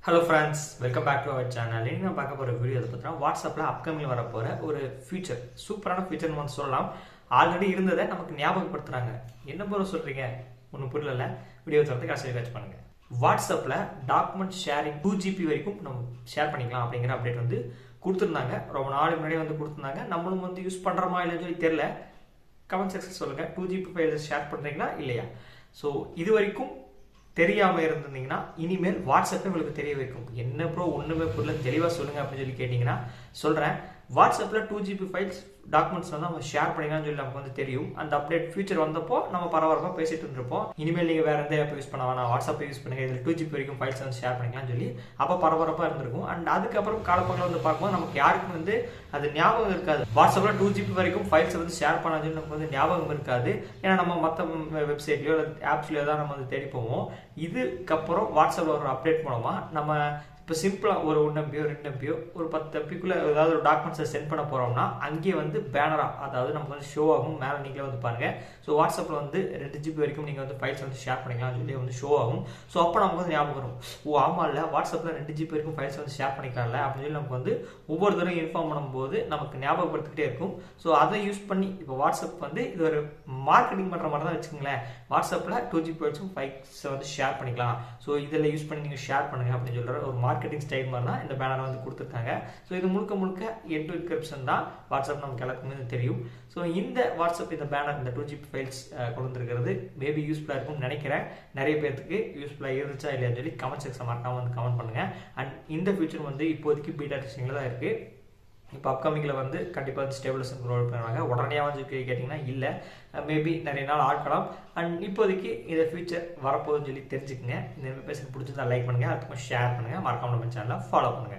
Hello friends, welcome back to our channel. இன்னைக்கு நான் பார்க்க போற வீடியோ எதை பத்தினா வாட்ஸ்அப்ல அப்கமிங் வர போற ஒரு ஃபீச்சர், சூப்பரான ஃபீச்சர்னு வந்து சொல்லலாம். ஆல்ரெடி இருந்ததை நமக்கு ஞாபகப்படுத்துறாங்க. என்ன போற சொல்றீங்க? ஒன்றும் புரியல. வீடியோ தொடர்ந்து கடைசி வாட்ச் பண்ணுங்க. வாட்ஸ்அப்ல டாக்குமெண்ட் ஷேரிங் 2GB வரைக்கும் நம்ம ஷேர் பண்ணிக்கலாம் அப்படிங்கிற அப்டேட் வந்து கொடுத்துருந்தாங்க. ரொம்ப நாள் முன்னாடியே வந்து கொடுத்துருந்தாங்க. நம்மளும் வந்து யூஸ் பண்றோமா இல்லைன்னு சொல்லி தெரியல. கமெண்ட் செக்ஷன் சொல்லுங்க. 2GB ஃபைல்ஸ் ஷேர் பண்றீங்களா இல்லையா? ஸோ இது வரைக்கும் தெரியாம இருந்தீங்கன்னா இனிமேல் வாட்ஸ்அப்பே உங்களுக்கு தெரிய வைக்கும். என்ன ப்ரோ ஒண்ணுமே புரியல, தெளிவா சொல்லுங்க அப்படின்னு சொல்லி கேட்டீங்கன்னா சொல்றேன். வாட்ஸ்அப்ல 2GB ஃபைல்ஸ் டாக்குமெண்ட்ஸ் வந்து நம்ம ஷேர் பண்ணிக்கலாம்னு சொல்லி நமக்கு வந்து தெரியும். அந்த அப்டேட் ஃபியூச்சர் வந்தப்போ நம்ம பரபரப்பாக பேசிட்டு இருந்திருப்போம். இனிமேல் நீங்க வேற எந்த ஆப் யூஸ் பண்ண வேணாம், வாட்ஸ்அப் யூஸ் பண்ணுங்க, இதில் 2GB வரைக்கும் ஃபைல்ஸ் வந்து ஷேர் பண்ணிக்கலாம்னு சொல்லி அப்போ பரபரப்பாக இருந்திருக்கும். அண்ட் அதுக்கப்புறம் காலப்பக்கம் வந்து பார்க்கும்போது நமக்கு யாருக்கும் வந்து அது ஞாபகம் இருக்காது. வாட்ஸ்அப்ல 2GB வரைக்கும் ஃபைல்ஸ் வந்து ஷேர் பண்ணான்னு சொல்லி நமக்கு வந்து ஞாபகம் இருக்காது. ஏன்னா நம்ம மற்ற வெப்சைட்லயோ ஆப்ஸ்லயோ தான் நம்ம வந்து தேடி போவோம். இதுக்கப்புறம் வாட்ஸ்அப்ல ஒரு அப்டேட் மூலமா நம்ம இப்போ சிம்பிளாக ஒரு 1 MB 2 MB ஒரு 10 MBக்குள்ளே ஏதாவது ஒரு டாக்குமெண்ட்ஸை சென்ட் பண்ண போகிறோம்னா அங்கேயே வந்து பேனராக, அதாவது நமக்கு வந்து ஷோ ஆகும். மேலே நீங்களே வந்து பாருங்கள். ஸோ வாட்ஸ்அப்பில் வந்து 2GB வரைக்கும் நீங்கள் வந்து ஃபைல்ஸ் வந்து ஷேர் பண்ணிக்கலாம்னு சொல்லி வந்து ஷோ ஆகும். ஸோ அப்போ நமக்கு வந்து ஞாபகம் வரும், ஓ ஆமாம் இல்லை வாட்ஸ்அப்பில் 2GB வரைக்கும் ஃபைல்ஸ் வந்து ஷேர் பண்ணிக்கலாம்ல அப்படின்னு சொல்லி நமக்கு வந்து ஒவ்வொரு தடவை இன்ஃபார்ம் பண்ணும்போது நமக்கு ஞாபகப்படுத்திக்கிட்டே இருக்கும். ஸோ அதை யூஸ் பண்ணி இப்போ வாட்ஸ்அப் வந்து இது ஒரு மார்க்கெட்டிங் பண்ணுற மாதிரி தான் வச்சுக்கோங்களேன். வாட்ஸ்அப்பில் 2GB வரைக்கும் ஃபைல்ஸை வந்து ஷேர் பண்ணிக்கலாம். ஸோ இதில் யூஸ் பண்ணி நீங்கள் ஷேர் பண்ணுங்க அப்படின்னு சொல்கிற ஒரு மார்க்கெட்டிங் ஸ்டைல் மாதிரி தான் இந்த பேனர் வந்து கொடுத்துருக்காங்க. ஸோ இது முழுக்க எண்ட் டு என்கிரிப்ஷன் தான். வாட்ஸ்அப் நமக்கு எல்லாருக்குமே தெரியும். ஸோ இந்த வாட்ஸ்அப் இந்த பேனர் இந்த 2GB ஃபைல்ஸ் கொண்டு வந்துருக்கிறது மேபி யூஸ்ஃபுல்லாக இருக்கும்னு நினைக்கிறேன். நிறைய பேருக்கு யூஸ்ஃபுல்லாக இருந்துச்சா இல்லையான்னு சொல்லி கமெண்ட் செக்ஷன் மறக்காம வந்து கமெண்ட் பண்ணுங்க. அண்ட் இந்த ஃபியூச்சர் வந்து இப்போதைக்கு பீட்டா டெஸ்டிங்கில் தான் இருக்குது. இப்போ அப்கமிங்கில் வந்து கண்டிப்பாக வந்து ஸ்டேபிளைசேஷன் ரோல் பண்ணுவாங்க. உடனே வந்து கேட்டிங்கன்னா இல்லை, மேபி நிறைய நாள் ஆட்கலாம். அண்ட் இப்போதைக்கு இந்த ஃபியூச்சர் வரப்போகுதுன்னு சொல்லி தெரிஞ்சுக்கங்க. இந்த பேசுறது பிடிச்சிருந்தா லைக் பண்ணுங்கள், அதுக்கு ஷேர் பண்ணுங்கள், மறக்காம நம்ம சேனலை ஃபாலோ பண்ணுங்கள்.